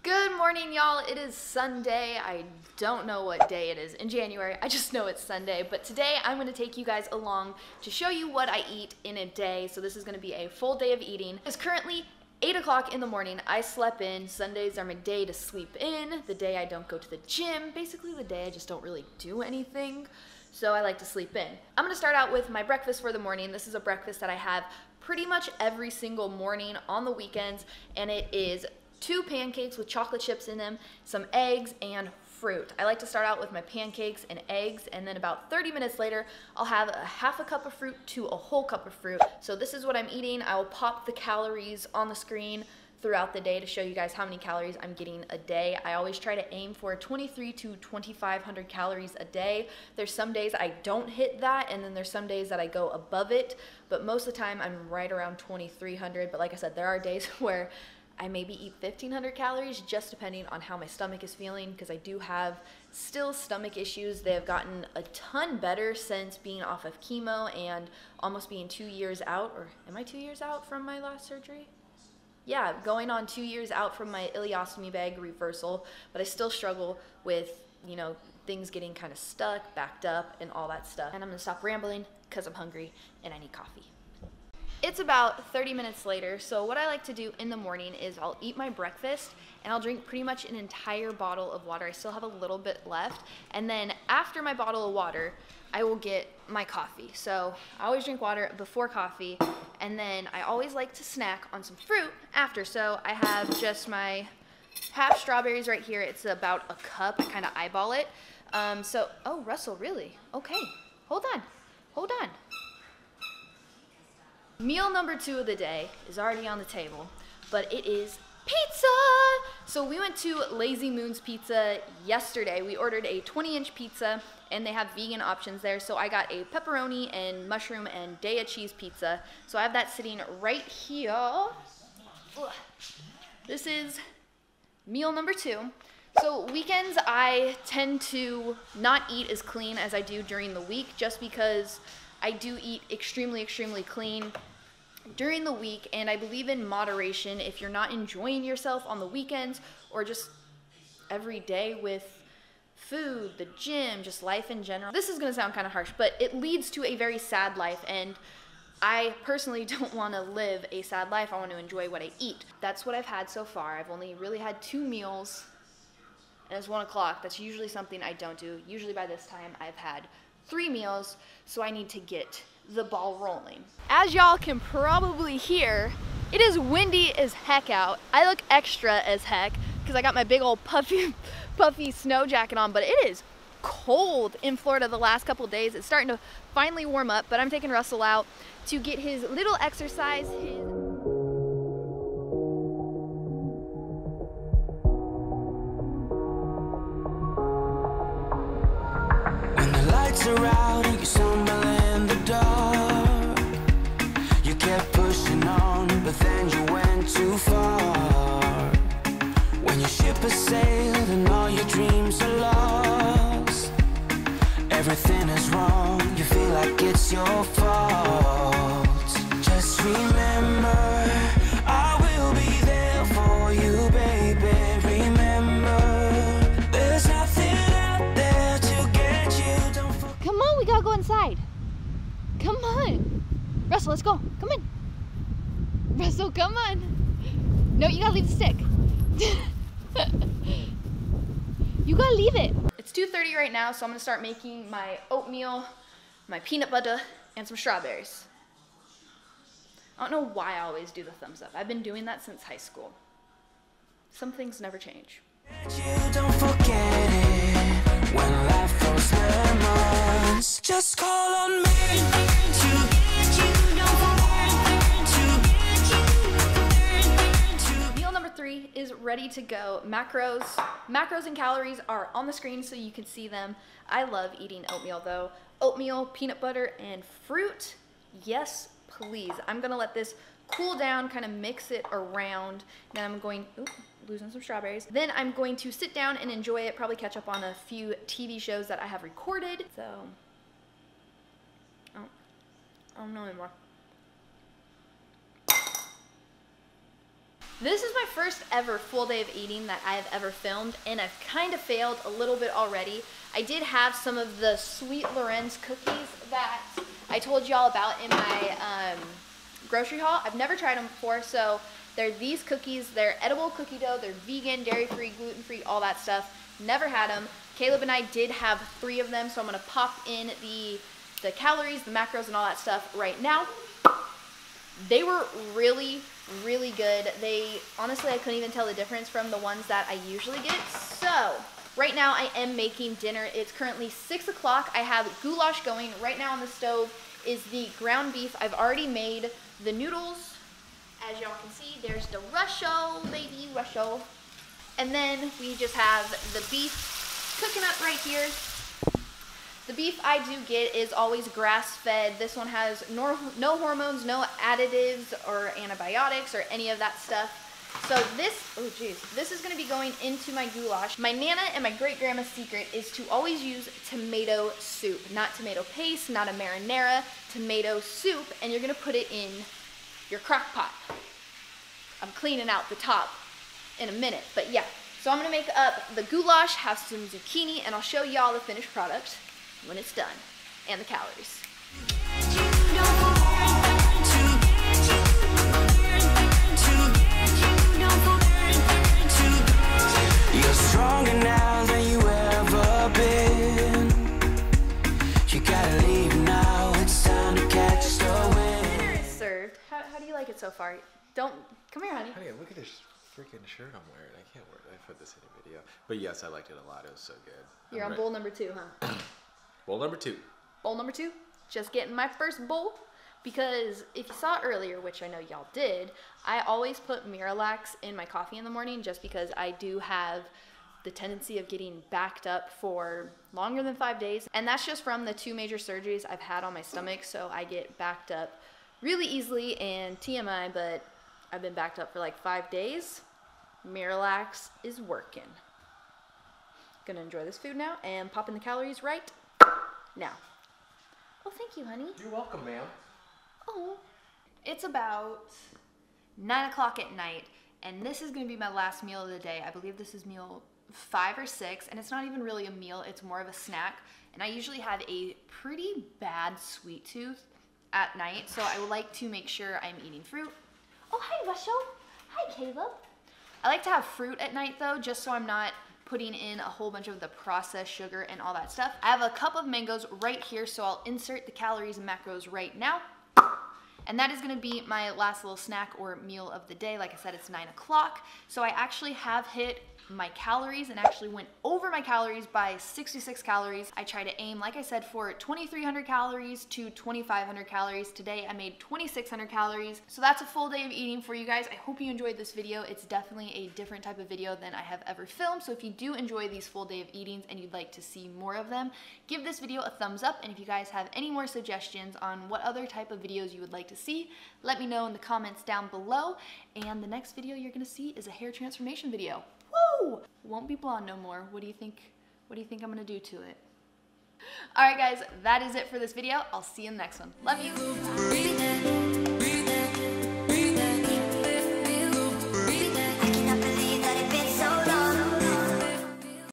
Good morning, y'all. It is Sunday. I don't know what day it is in January. I just know it's Sunday. But today I'm going to take you guys along to show you what I eat in a day. So this is going to be a full day of eating. It's currently 8 o'clock in the morning. I slept in. Sundays are my day to sleep in. The day I don't go to the gym. Basically the day I just don't really do anything. So I like to sleep in. I'm going to start out with my breakfast for the morning. This is a breakfast that I have pretty much every single morning on the weekends. And it is 2 pancakes with chocolate chips in them, some eggs, and fruit. I like to start out with my pancakes and eggs, and then about 30 minutes later, I'll have a half a cup of fruit to a whole cup of fruit. So this is what I'm eating. I will pop the calories on the screen throughout the day to show you guys how many calories I'm getting a day. I always try to aim for 23 to 2,500 calories a day. There's some days I don't hit that, and then there's some days that I go above it, but most of the time I'm right around 2,300. But like I said, there are days where I maybe eat 1,500 calories, just depending on how my stomach is feeling, because I do have still stomach issues. They have gotten a ton better since being off of chemo and almost being 2 years out, or am I 2 years out from my last surgery? Yeah, going on 2 years out from my ileostomy bag reversal, but I still struggle with, you know, things getting kind of stuck, backed up, and all that stuff. And I'm gonna stop rambling because I'm hungry and I need coffee. It's about 30 minutes later, so what I like to do in the morning is I'll eat my breakfast and I'll drink pretty much an entire bottle of water. I still have a little bit left, and then after my bottle of water, I will get my coffee. So I always drink water before coffee, and then I always like to snack on some fruit after. So I have just my half strawberries right here. It's about a cup. I kind of eyeball it. Oh, Russell, really? Okay, hold on. Meal number 2 of the day is already on the table, but it is pizza! So we went to Lazy Moon's Pizza yesterday. We ordered a 20-inch pizza, and they have vegan options there. So I got a pepperoni and mushroom and Daya cheese pizza. So I have that sitting right here. This is meal number 2. So weekends I tend to not eat as clean as I do during the week, just because I do eat extremely clean during the week, and I believe in moderation. If you're not enjoying yourself on the weekends or just every day with food, the gym, just life in general. This is gonna sound kind of harsh, but it leads to a very sad life, and I personally don't want to live a sad life. I want to enjoy what I eat. That's what I've had so far. I've only really had 2 meals, and it's 1 o'clock. That's usually something I don't do. Usually by this time I've had 3 meals, so I need to get the ball rolling. As y'all can probably hear, it is windy as heck out. I look extra as heck because I got my big old puffy snow jacket on, but it is cold in Florida the last couple of days. It's starting to finally warm up, but I'm taking Russell out to get his little exercise. When the lights are out and you stumble in the dark, you kept pushing on, but then you went too far. When your ship has sailed and all your dreams are lost, everything is wrong, you feel like it's your fault. Just remember, I will be there for you, baby. Remember, there's nothing out there to get you. Don't forget. Come on, we gotta go inside. Come on. Russell, let's go. Come on. Russell, come on. No, you gotta leave the stick. You gotta leave it. It's 2:30 right now, so I'm gonna start making my oatmeal, my peanut butter, and some strawberries. I don't know why I always do the thumbs up. I've been doing that since high school. Some things never change. You don't forget it when life throws lemons. Just call on me to get you. Don't forget to get you. Meal number 3 is ready to go. Macros and calories are on the screen so you can see them. I love eating oatmeal though. Oatmeal, peanut butter, and fruit. Yes, please. I'm gonna let this cool down, kind of mix it around. Then I'm going, losing some strawberries. Then I'm going to sit down and enjoy it, probably catch up on a few TV shows that I have recorded. So, I don't know anymore. This is my first ever full day of eating that I've ever filmed, and I've kind of failed a little bit already. I did have some of the Sweet Lorenz cookies that I told y'all about in my grocery haul. I've never tried them before, so they're these cookies. They're edible cookie dough. They're vegan, dairy-free, gluten-free, all that stuff. Never had them. Caleb and I did have 3 of them, so I'm gonna pop in the calories, the macros, and all that stuff right now. They were really, really good. Honestly, I couldn't even tell the difference from the ones that I usually get. So, right now I am making dinner. It's currently 6 o'clock. I have goulash going. Right now on the stove is the ground beef. I've already made the noodles. As y'all can see, there's the Rusho, baby, Rusho. And then we just have the beef cooking up right here. The beef I do get is always grass-fed. This one has no hormones, no additives or antibiotics or any of that stuff. So this is gonna be going into my goulash. My Nana and my great-grandma's secret is to always use tomato soup. Not tomato paste, not a marinara, tomato soup, and you're gonna put it in your crock pot. I'm cleaning out the top in a minute, but yeah. So I'm gonna make up the goulash, have some zucchini, and I'll show y'all the finished product when it's done, and the calories. You're stronger now than you ever been. You gotta leave now, it's time to catch the wind. Dinner is served. How do you like it so far? Come here, honey. Honey, look at this freaking shirt I'm wearing. I can't wear it. I put this in a video. But yes, I liked it a lot. It was so good. You're on bowl number 2, huh? Bowl number 2. Bowl number 2, just getting my first bowl, because if you saw earlier, which I know y'all did, I always put Miralax in my coffee in the morning just because I do have the tendency of getting backed up for longer than 5 days. And that's just from the 2 major surgeries I've had on my stomach, so I get backed up really easily, and TMI, but I've been backed up for like 5 days. Miralax is working. Gonna enjoy this food now and pop in the calories right now. Oh, thank you, honey. You're welcome, ma'am. Oh. It's about 9 o'clock at night, and this is gonna be my last meal of the day. I believe this is meal 5 or 6, and it's not even really a meal, it's more of a snack. And I usually have a pretty bad sweet tooth at night, so I would like to make sure I'm eating fruit. Oh, hi, Russell. Hi, Caleb. I like to have fruit at night, though, just so I'm not putting in a whole bunch of the processed sugar and all that stuff. I have a cup of mangoes right here, so I'll insert the calories and macros right now. And that is gonna be my last little snack or meal of the day. Like I said, it's 9 o'clock. So I actually have hit my calories and actually went over my calories by 66 calories. I try to aim, like I said, for 2,300 calories to 2,500 calories. Today I made 2,600 calories. So that's a full day of eating for you guys. I hope you enjoyed this video. It's definitely a different type of video than I have ever filmed. So if you do enjoy these full day of eatings and you'd like to see more of them, give this video a thumbs up. And if you guys have any more suggestions on what other type of videos you would like to see, let me know in the comments down below. And the next video you're gonna see is a hair transformation video. Woo! Won't be blonde no more. What do you think I'm gonna do to it? Alright guys, that is it for this video. I'll see you in the next one. Love you!